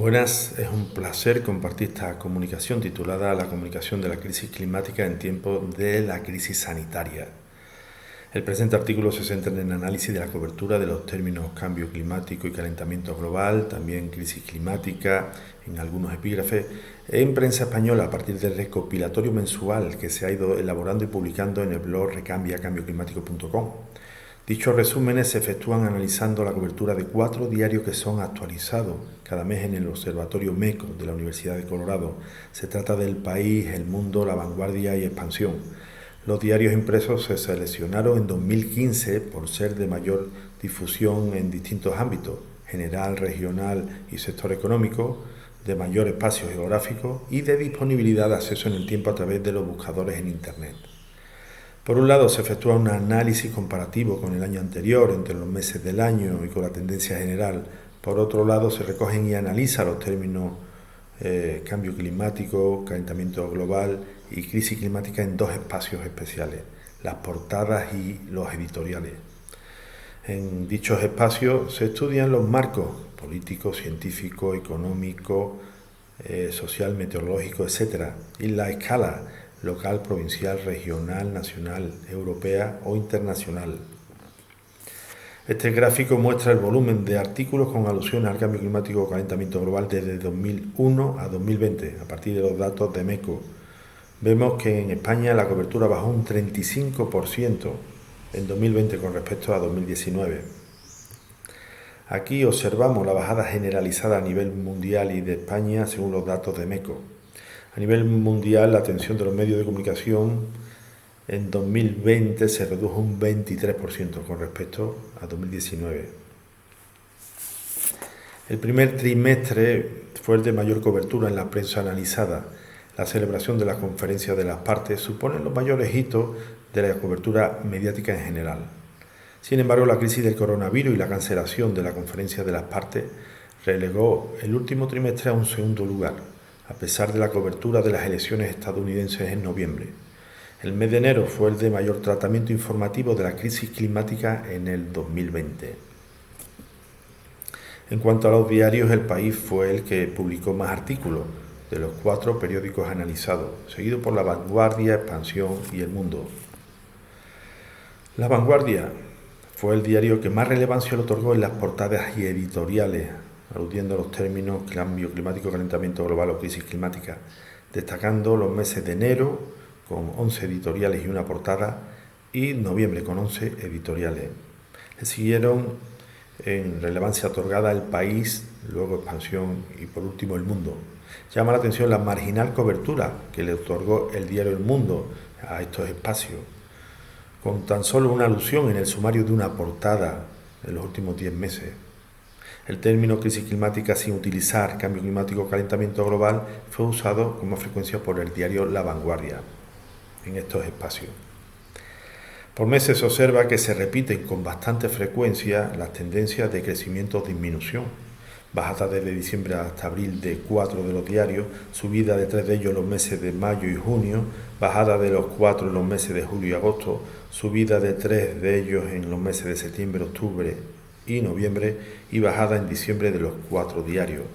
Buenas, es un placer compartir esta comunicación titulada La comunicación de la crisis climática en tiempos de la crisis sanitaria. El presente artículo se centra en el análisis de la cobertura de los términos cambio climático y calentamiento global, también crisis climática, en algunos epígrafes, en prensa española a partir del recopilatorio mensual que se ha ido elaborando y publicando en el blog recambiacambioclimático.com. Dichos resúmenes se efectúan analizando la cobertura de 4 diarios que son actualizados cada mes en el Observatorio MECO de la Universidad de Colorado. Se trata del País, El Mundo, La Vanguardia y Expansión. Los diarios impresos se seleccionaron en 2015 por ser de mayor difusión en distintos ámbitos, general, regional y sector económico, de mayor espacio geográfico y de disponibilidad de acceso en el tiempo a través de los buscadores en Internet. Por un lado, se efectúa un análisis comparativo con el año anterior, entre los meses del año y con la tendencia general. Por otro lado, se recogen y analizan los términos cambio climático, calentamiento global y crisis climática en 2 espacios especiales, las portadas y los editoriales. En dichos espacios se estudian los marcos político, científico, económico, social, meteorológico, etc. y la escala local, provincial, regional, nacional, europea o internacional. Este gráfico muestra el volumen de artículos con alusión al cambio climático o calentamiento global desde 2001 a 2020, a partir de los datos de MECO. Vemos que en España la cobertura bajó un 35% en 2020 con respecto a 2019. Aquí observamos la bajada generalizada a nivel mundial y de España según los datos de MECO. A nivel mundial, la atención de los medios de comunicación en 2020 se redujo un 23% con respecto a 2019. El primer trimestre fue el de mayor cobertura en la prensa analizada. La celebración de la conferencia de las partes supone los mayores hitos de la cobertura mediática en general. Sin embargo, la crisis del coronavirus y la cancelación de la conferencia de las partes relegó el último trimestre a un segundo lugar, a pesar de la cobertura de las elecciones estadounidenses en noviembre. El mes de enero fue el de mayor tratamiento informativo de la crisis climática en el 2020. En cuanto a los diarios, El País fue el que publicó más artículos de los 4 periódicos analizados, seguido por La Vanguardia, Expansión y El Mundo. La Vanguardia fue el diario que más relevancia le otorgó en las portadas y editoriales, aludiendo a los términos cambio climático, calentamiento global o crisis climática, destacando los meses de enero con 11 editoriales y una portada y noviembre con 11 editoriales. Le siguieron en relevancia otorgada El País, luego Expansión y por último El Mundo. Llama la atención la marginal cobertura que le otorgó el diario El Mundo a estos espacios, con tan solo una alusión en el sumario de una portada en los últimos 10 meses. El término crisis climática sin utilizar cambio climático o calentamiento global fue usado con más frecuencia por el diario La Vanguardia en estos espacios. Por meses se observa que se repiten con bastante frecuencia las tendencias de crecimiento o disminución. Bajada desde diciembre hasta abril de 4 de los diarios, subida de 3 de ellos en los meses de mayo y junio, bajada de los 4 en los meses de julio y agosto, subida de 3 de ellos en los meses de septiembre, octubre y noviembre y bajada en diciembre de los 4 diarios.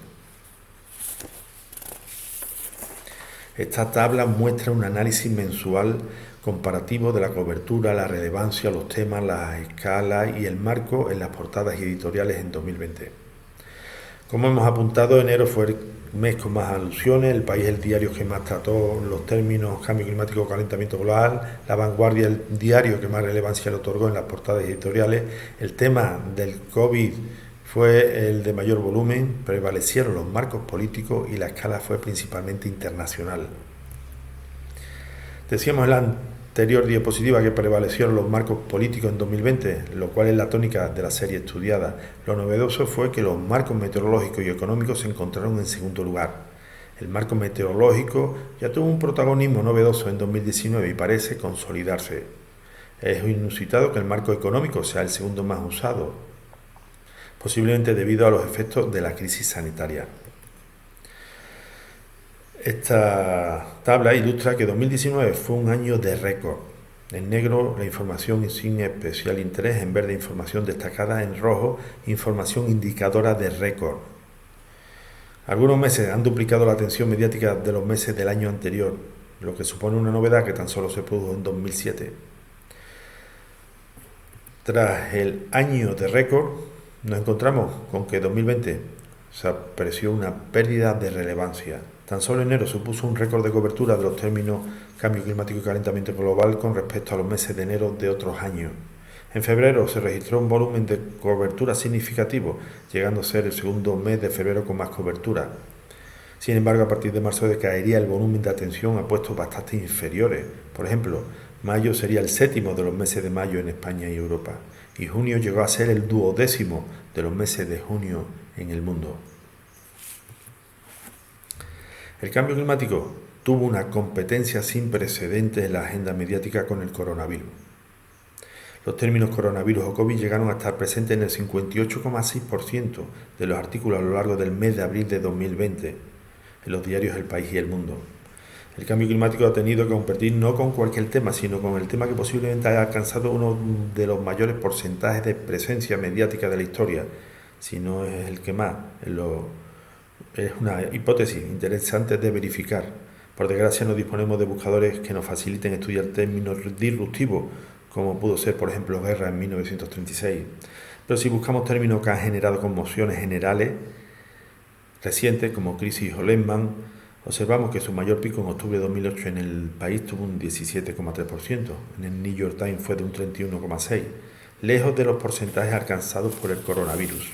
Esta tabla muestra un análisis mensual comparativo de la cobertura, la relevancia, los temas, las escalas y el marco en las portadas y editoriales en 2020. Como hemos apuntado, enero fue el mes con más alusiones, El País el diario que más trató los términos cambio climático, calentamiento global, La Vanguardia el diario que más relevancia le otorgó en las portadas editoriales. El tema del COVID fue el de mayor volumen, prevalecieron los marcos políticos y la escala fue principalmente internacional. Decíamos en la anterior diapositiva que prevalecieron los marcos políticos en 2020, lo cual es la tónica de la serie estudiada. Lo novedoso fue que los marcos meteorológicos y económicos se encontraron en segundo lugar. El marco meteorológico ya tuvo un protagonismo novedoso en 2019 y parece consolidarse. Es inusitado que el marco económico sea el segundo más usado, posiblemente debido a los efectos de la crisis sanitaria. Esta tabla ilustra que 2019 fue un año de récord. En negro la información sin especial interés, en verde información destacada, en rojo información indicadora de récord. Algunos meses han duplicado la atención mediática de los meses del año anterior, lo que supone una novedad que tan solo se produjo en 2007. Tras el año de récord, nos encontramos con que 2020 se apreció una pérdida de relevancia. Tan solo enero supuso un récord de cobertura de los términos cambio climático y calentamiento global con respecto a los meses de enero de otros años. En febrero se registró un volumen de cobertura significativo, llegando a ser el segundo mes de febrero con más cobertura. Sin embargo, a partir de marzo decaería el volumen de atención a puestos bastante inferiores. Por ejemplo, mayo sería el séptimo de los meses de mayo en España y Europa, y junio llegó a ser el 12º de los meses de junio en el mundo. El cambio climático tuvo una competencia sin precedentes en la agenda mediática con el coronavirus. Los términos coronavirus o COVID llegaron a estar presentes en el 58,6% de los artículos a lo largo del mes de abril de 2020 en los diarios El País y El Mundo. El cambio climático ha tenido que competir no con cualquier tema, sino con el tema que posiblemente haya alcanzado uno de los mayores porcentajes de presencia mediática de la historia, si no es el que más. Es una hipótesis interesante de verificar. Por desgracia no disponemos de buscadores que nos faciliten estudiar términos disruptivos, como pudo ser, por ejemplo, guerra en 1936. Pero si buscamos términos que han generado conmociones generales recientes, como crisis o Lehman, observamos que su mayor pico en octubre de 2008 en el país tuvo un 17,3%, en el New York Times fue de un 31,6%, lejos de los porcentajes alcanzados por el coronavirus.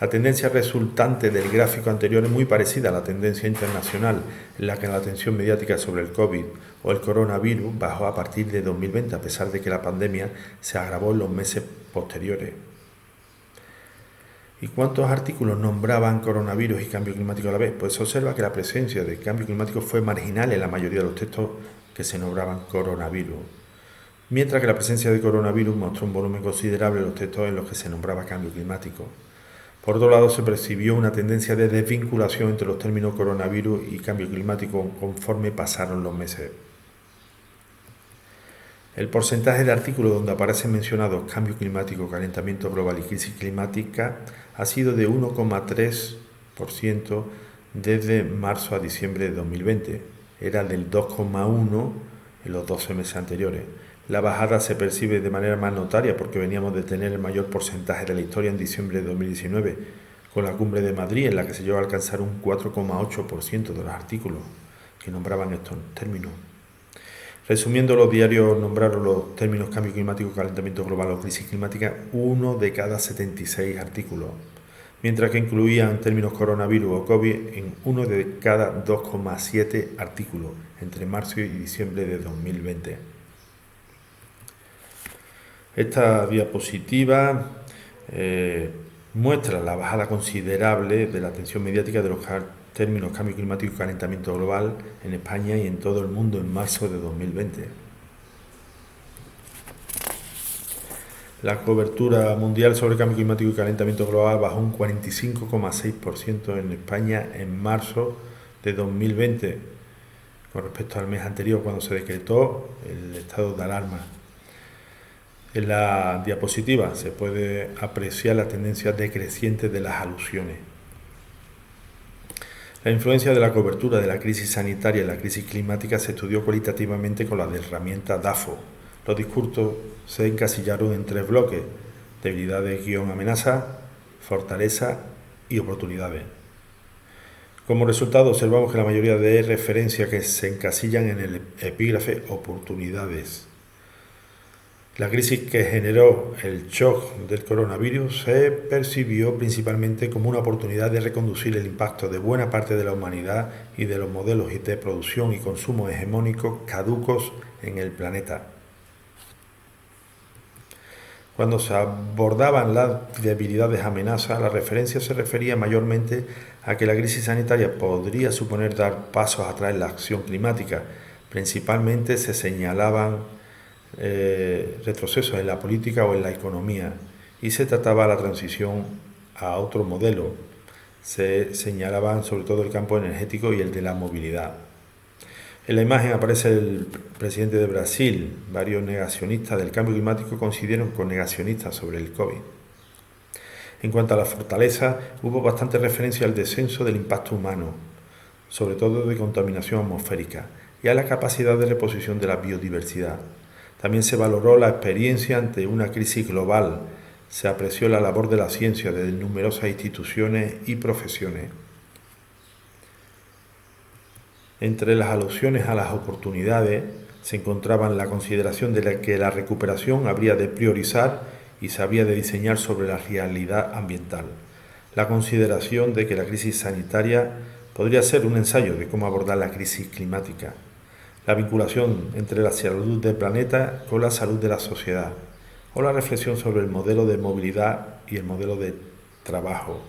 La tendencia resultante del gráfico anterior es muy parecida a la tendencia internacional, en la que la atención mediática sobre el COVID o el coronavirus bajó a partir de 2020, a pesar de que la pandemia se agravó en los meses posteriores. ¿Y cuántos artículos nombraban coronavirus y cambio climático a la vez? Pues se observa que la presencia de cambio climático fue marginal en la mayoría de los textos que se nombraban coronavirus, mientras que la presencia de coronavirus mostró un volumen considerable en los textos en los que se nombraba cambio climático. Por otro lado, se percibió una tendencia de desvinculación entre los términos coronavirus y cambio climático conforme pasaron los meses. El porcentaje de artículos donde aparecen mencionados cambio climático, calentamiento global y crisis climática ha sido de 1,3% desde marzo a diciembre de 2020. Era del 2,1% en los 12 meses anteriores. La bajada se percibe de manera más notaria porque veníamos de tener el mayor porcentaje de la historia en diciembre de 2019, con la cumbre de Madrid, en la que se llegó a alcanzar un 4,8% de los artículos que nombraban estos términos. Resumiendo, los diarios nombraron los términos cambio climático, calentamiento global o crisis climática 1 de cada 76 artículos, mientras que incluían términos coronavirus o COVID en 1 de cada 2,7 artículos entre marzo y diciembre de 2020. Esta diapositiva muestra la bajada considerable de la atención mediática de los términos cambio climático y calentamiento global en España y en todo el mundo en marzo de 2020. La cobertura mundial sobre cambio climático y calentamiento global bajó un 45,6% en España en marzo de 2020 con respecto al mes anterior, cuando se decretó el estado de alarma. En la diapositiva se puede apreciar la tendencia decreciente de las alusiones. La influencia de la cobertura de la crisis sanitaria y la crisis climática se estudió cualitativamente con la herramienta DAFO. Los discursos se encasillaron en 3 bloques: debilidades-amenaza, fortaleza y oportunidades. Como resultado, observamos que la mayoría de referencias que se encasillan en el epígrafe oportunidades. La crisis que generó el shock del coronavirus se percibió principalmente como una oportunidad de reconducir el impacto de buena parte de la humanidad y de los modelos de producción y consumo hegemónicos caducos en el planeta. Cuando se abordaban las debilidades amenazas, la referencia se refería mayormente a que la crisis sanitaria podría suponer dar pasos atrás en la acción climática. Principalmente se señalaban retrocesos en la política o en la economía y se trataba la transición a otro modelo. Se señalaban sobre todo el campo energético y el de la movilidad. En la imagen aparece el presidente de Brasil. Varios negacionistas del cambio climático coincidieron con negacionistas sobre el COVID. En cuanto a la fortaleza, hubo bastante referencia al descenso del impacto humano, sobre todo de contaminación atmosférica, y a la capacidad de reposición de la biodiversidad. También se valoró la experiencia ante una crisis global, se apreció la labor de la ciencia desde numerosas instituciones y profesiones. Entre las alusiones a las oportunidades se encontraban la consideración de que la recuperación habría de priorizar y se había de diseñar sobre la realidad ambiental. La consideración de que la crisis sanitaria podría ser un ensayo de cómo abordar la crisis climática. La vinculación entre la salud del planeta con la salud de la sociedad. O la reflexión sobre el modelo de movilidad y el modelo de trabajo.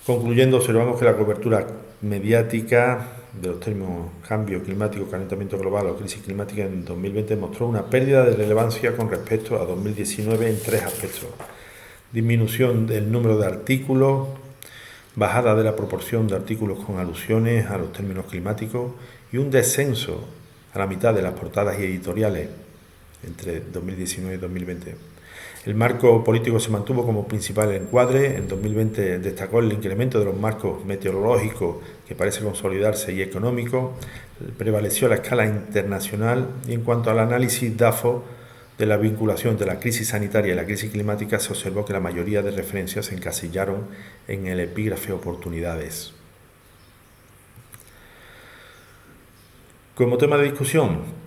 Concluyendo, observamos que la cobertura mediática de los términos cambio climático, calentamiento global o crisis climática en 2020 mostró una pérdida de relevancia con respecto a 2019 en 3 aspectos. Disminución del número de artículos, bajada de la proporción de artículos con alusiones a los términos climáticos y un descenso a la mitad de las portadas y editoriales entre 2019 y 2020. El marco político se mantuvo como principal encuadre. En 2020 destacó el incremento de los marcos meteorológicos, que parece consolidarse, y económico. Prevaleció la escala internacional, y en cuanto al análisis DAFO de la vinculación de la crisis sanitaria y la crisis climática, se observó que la mayoría de referencias se encasillaron en el epígrafe oportunidades. Como tema de discusión,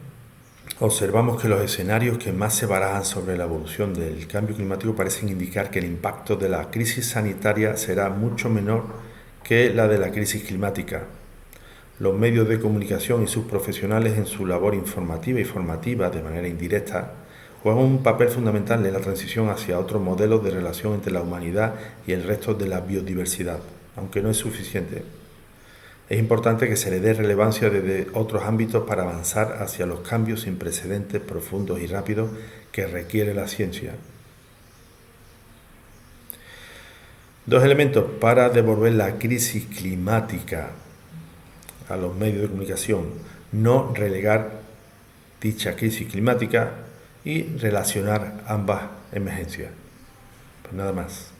observamos que los escenarios que más se barajan sobre la evolución del cambio climático parecen indicar que el impacto de la crisis sanitaria será mucho menor que la de la crisis climática. Los medios de comunicación y sus profesionales, en su labor informativa y formativa de manera indirecta, juegan un papel fundamental en la transición hacia otros modelos de relación entre la humanidad y el resto de la biodiversidad, aunque no es suficiente. Es importante que se le dé relevancia desde otros ámbitos para avanzar hacia los cambios sin precedentes, profundos y rápidos que requiere la ciencia. 2 elementos para devolver la crisis climática a los medios de comunicación: no relegar dicha crisis climática y relacionar ambas emergencias. Pues nada más.